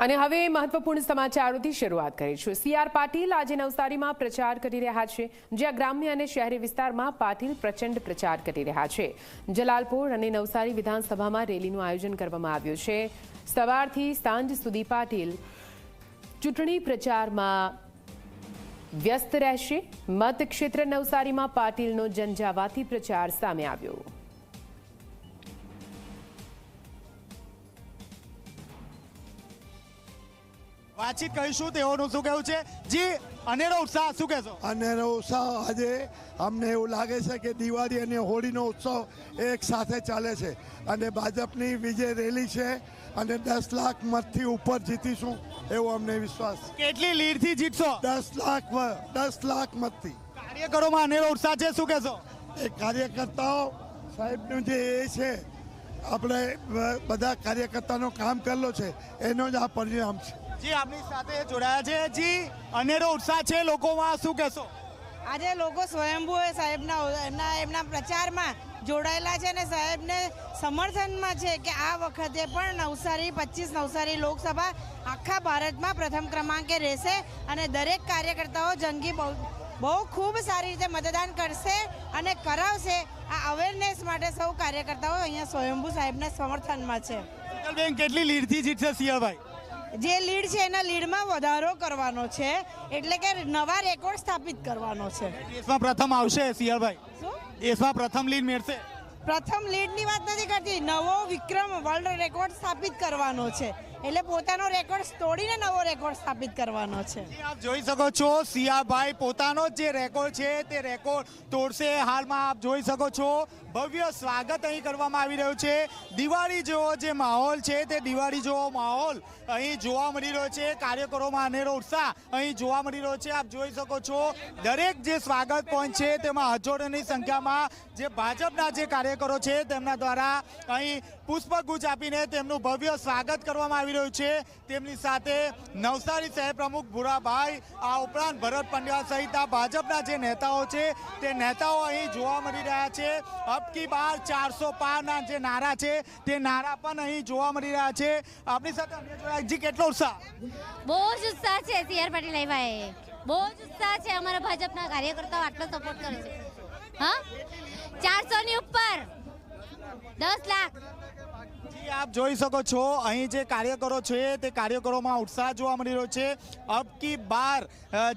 અને હવે મહત્વપૂર્ણ સમાચારોથી શરૂઆત કરીશું। સીઆર પાટીલ આજે નવસારીમાં પ્રચાર કરી રહ્યા છે, જ્યાં ગ્રામ્ય અને શહેરી વિસ્તારમાં પાટીલ પ્રચંડ પ્રચાર કરી રહ્યા છે। જલાલપોર અને નવસારી વિધાનસભામાં રેલીનું આયોજન કરવામાં આવ્યું છે। સવારથી સાંજ સુધી પાટીલ ચૂંટણી પ્રચારમાં વ્યસ્ત રહેશે। મતક્ષેત્ર નવસારીમાં પાટીલનો ઝંઝાવાતી પ્રચાર સામે આવ્યો। વાતચીત કરીશું તેઓનું શું કહેવું છે જી। અનેરો ઉત્સાહ શું કહેશો? અનેરો ઉત્સાહ આજે અમને એવું લાગે છે કે દિવાળી અને હોળીનો ઉત્સવ એક સાથે ચાલે છે અને ભાજપની વિજય રેલી છે અને 10 લાખ મતથી ઉપર જીતીશું એવો અમને વિશ્વાસ। કેટલી લીડથી જીતશો? 10 લાખ મતથી। કાર્યકરોમાં અનેરો ઉત્સાહ છે, શું કહેશો? એ કાર્યકર્તાઓ સાહેબનું જે એ છે, આપણે બધા કાર્યકર્તાનો કામ કરેલો છે એનો જ આ પરિણામ છે। જી આપની સાથે જોડાયા છે જી। અનેરો ઉત્સાહ છે લોકોમાં, શું કહેશો? આજે લોકો સ્વયંભૂ સાહેબના એમના પ્રચારમાં જોડાયેલા છે અને સાહેબને સમર્થનમાં છે કે આ વખતે પણ નવસારી 25 નવસારી લોકસભા આખા ભારતમાં પ્રથમ ક્રમાંકે રહેશે અને દરેક કાર્યકર્તાઓ જંગી બહુ ખૂબ સારી રીતે મતદાન કરશે અને કરાવશે। આ અવેરનેસ માટે સૌ કાર્યકર્તાઓ અહીંયા સ્વયંભૂ સાહેબના સમર્થનમાં છે। કેટલી લીડથી જીતશે સિંહભાઈ? જે લીડ છે એના લીડમાં વધારો કરવાનો છે, એટલે કે નવા રેકોર્ડ સ્થાપિત કરવાનો છે। દેશમાં પ્રથમ આવશે સિંહભાઈ? શું દેશમાં પ્રથમ લીડ મેળશે? પ્રથમ લીડની વાત નથી કરતી, નવો વિક્રમ વર્લ્ડ રેકોર્ડ સ્થાપિત કરવાનો છે, એટલે પોતાનો રેકોર્ડ તોડીને નવો રેકોર્ડ સ્થાપિત કરવાનો છે। આપ જોઈ શકો છો સિંહભાઈ પોતાનો જે રેકોર્ડ છે તે રેકોર્ડ તોડશે। હાલમાં આપ જોઈ શકો છો ભવ્ય સ્વાગત અહીં કરવામાં આવી રહ્યું છે। દિવાળી જેવો જે માહોલ છે તે દિવાળી જેવો માહોલ અહીં જોવા મળી રહ્યો છે। કાર્યકરોમાં અનેરો ઉત્સાહ અહીં જોવા મળી રહ્યો છે। આપ જોઈ શકો છો દરેક જે સ્વાગત પોઈન્ટ છે તેમાં હજારોની સંખ્યામાં જે ભાજપના જે કાર્યકરો છે તેમના દ્વારા અહીં પુષ્પગુચ્છ આપીને તેમનું ભવ્ય સ્વાગત કરવામાં આવી રહ્યું છે। તેમની સાથે નવસારી શહેર પ્રમુખ ભુરાભાઈ, આ ઉપરાંત ભરત પંડ્યા સહિત ભાજપના જે નેતાઓ છે તે નેતાઓ અહીં જોવા મળી રહ્યા છે। અબ કી બાર 400 પારના જે નારા છે તે નારા પણ અહીં જોવા મળી રહ્યા છે। આપણી સાથે અન્ય જોડાયા જી, કેટલો ઉત્સાહ? બહુ જ ઉત્સાહ છે। સીઆર પાટીલ આવ્યા એ બહુ જ ઉત્સાહ છે। અમારા ભાજપના કાર્યકર્તાઓ આટલો સપોર્ટ કરે છે। હા, 400 ની ઉપર 10 લાખ। જી આપ જોઈ શકો છો અહીં જે કાર્યકરો છે તે કાર્યકરોમાં ઉત્સાહ જોવા મળી રહ્યો છે। અબ કી બાર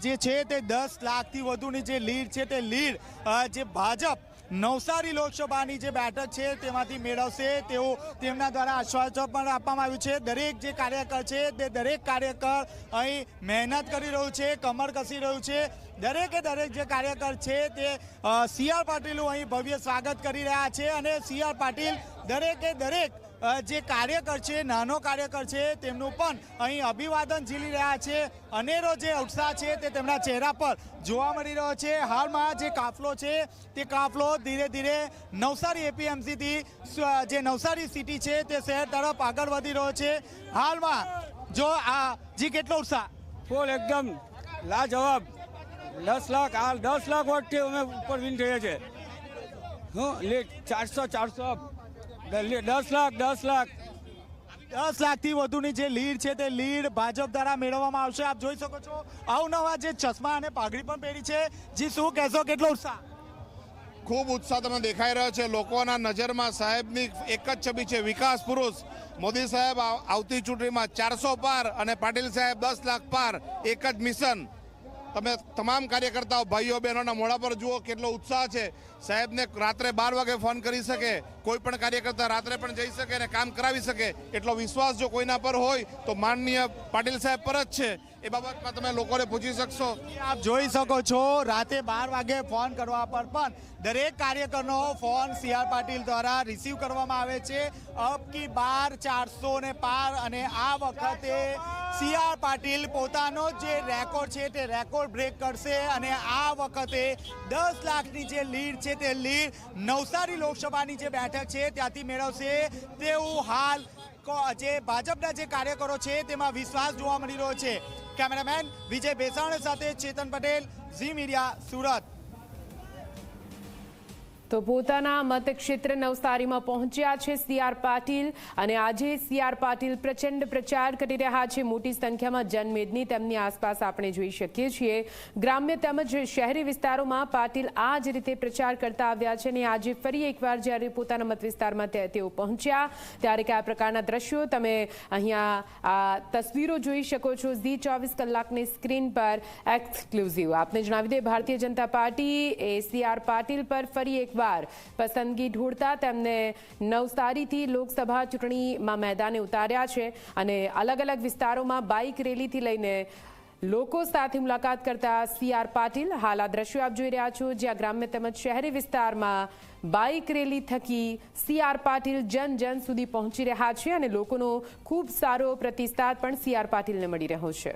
જે છે તે 10 લાખથી વધુની જે લીડ છે તે લીડ જે ભાજપ નવસારી લોકસભાની જે બેઠક છે તેમાંથી મેળવશે તેઓ તેમના દ્વારા આશ્વાસન પણ આપવામાં આવ્યું છે। દરેક જે કાર્યકર છે તે દરેક કાર્યકર અહીં મહેનત કરી રહ્યું છે, કમર કસી રહ્યું છે। દરેકે દરેક જે કાર્યકર છે તે સીઆર પાટીલનું અહીં ભવ્ય સ્વાગત કરી રહ્યા છે અને સીઆર પાટીલ દરેકે દરેક જે કાર્યકર છે, નાનો કાર્યકર છે, તેમનું પણ અહીં અભિવાદન ઝીલી રહ્યા છે। અનેરો જે ઉત્સાહ છે તે તેમના ચહેરા પર જોવા મળી રહ્યો છે। હાલમાં જે કાફલો છે તે કાફલો ધીરે ધીરે નવસારી એપીએમસીથી જે નવસારી સિટી છે તે શહેર તરફ આગળ વધી રહ્યો છે। હાલમાં જો આ જી કેટલો ઉત્સાહ? ફૂલ એકદમ લાજવાબ। 10 લાખ હાલ 10 લાખ વોટથી અમે ઉપર વિન થઈએ છીએ। હું લીડ 400 10 લાખથી વધુની જે લીડ છે તે લીડ ભાજપ દ્વારા મેળવવામાં આવશે। આપ જોઈ શકો છો અવનવા જે ચશ્મા અને પાઘડી પણ પહેરી છે। જી શું કહેશો, કેટલો ઉત્સાહ? ખૂબ ઉત્સાહ તમને દેખાઈ રહ્યો છે। લોકોના નજરમાં સાહેબની એક જ છબી છે, વિકાસ પુરુષ। મોદી સાહેબ આવતી ચૂંટણીમાં 400 પાર અને પાટીલ સાહેબ 10 લાખ પાર, એક જ મિશન। તમે તમામ કાર્યકર્તાઓ ભાઈઓ બહેનોના મોઢા પર જુઓ કેટલો ઉત્સાહ છે। સાહેબને રાત્રે 12 વાગે ફોન કરી શકે, કોઈ પણ કાર્યકર્તા રાત્રે પણ જઈ શકે અને કામ કરાવી શકે એટલો વિશ્વાસ જો કોઈના પર હોય તો માનનીય પાટીલ સાહેબ પર જ છે। એ બાબતમાં તમે લોકોને પૂછી શકશો। આપ જોઈ શકો છો રાતે 12 વાગે ફોન કરવા પર પણ દરેક કાર્યકરનો ફોન સીઆર પાટીલ દ્વારા રિસીવ કરવામાં આવે છે। અબ કી બાર 400 ને પાર અને આ વખતે સીઆર પાટીલ પોતાનો જે રેકોર્ડ છે તે રેકોર્ડ બ્રેક કરશે અને આ વખતે 10 લાખની જે લીડ છે તે લીડ નવસારી લોકસભાની જે બેઠક છે ત્યાંથી મેળવશે તેવું હાલ જે ભાજપના જે કાર્યકરો છે તેમાં વિશ્વાસ જોવા મળી રહ્યો છે। કેમેરામેન વિજય બેસાણ સાથે ચેતન પટેલ, ઝી મીડિયા, સુરત। તો પોતાના મતક્ષેત્ર નવસારીમાં પહોંચ્યા છે સીઆર પાટીલ અને આજે સીઆર પાટીલ પ્રચંડ પ્રચાર કરી રહ્યા છે. મોટી સંખ્યામાં જનમેદની તેમની આસપાસ આપણે જોઈ શકીએ છીએ. ગ્રામ્ય તેમજ શહેરી વિસ્તારોમાં પાટીલ આ જ રીતે પ્રચાર કરતા આવ્યા છે અને આજે ફરી એકવાર જ્યારે પોતાના મત વિસ્તારમાં તેઓ પહોંચ્યા ત્યારે કયા પ્રકારના દ્રશ્યો તમે અહીંયા આ તસવીરો જોઈ શકો છો. ઝી 24 કલાકની સ્ક્રીન પર એક્સક્લુઝિવ આપને જણાવી દે, ભારતીય જનતા પાર્ટી એ સીઆર પાટીલ પર ફરી એકવાર પસંદગી ઢોળતા તેમને નવસારીથી લોકસભા ચૂંટણીમાં મેદાને ઉતાર્યા છે અને અલગ અલગ વિસ્તારોમાં બાઇક રેલીથી લઈને લોકો સાથે મુલાકાત કરતા સીઆર પાટીલ હાલ આ દ્રશ્યો આપ જોઈ રહ્યા છો, જ્યાં ગ્રામ્ય તેમજ શહેરી વિસ્તારમાં બાઇક રેલી થકી સીઆર પાટીલ જન સુધી પહોંચી રહ્યા છે અને લોકોનો ખૂબ સારો પ્રતિસાદ પણ સીઆર પાટીલને મળી રહ્યો છે.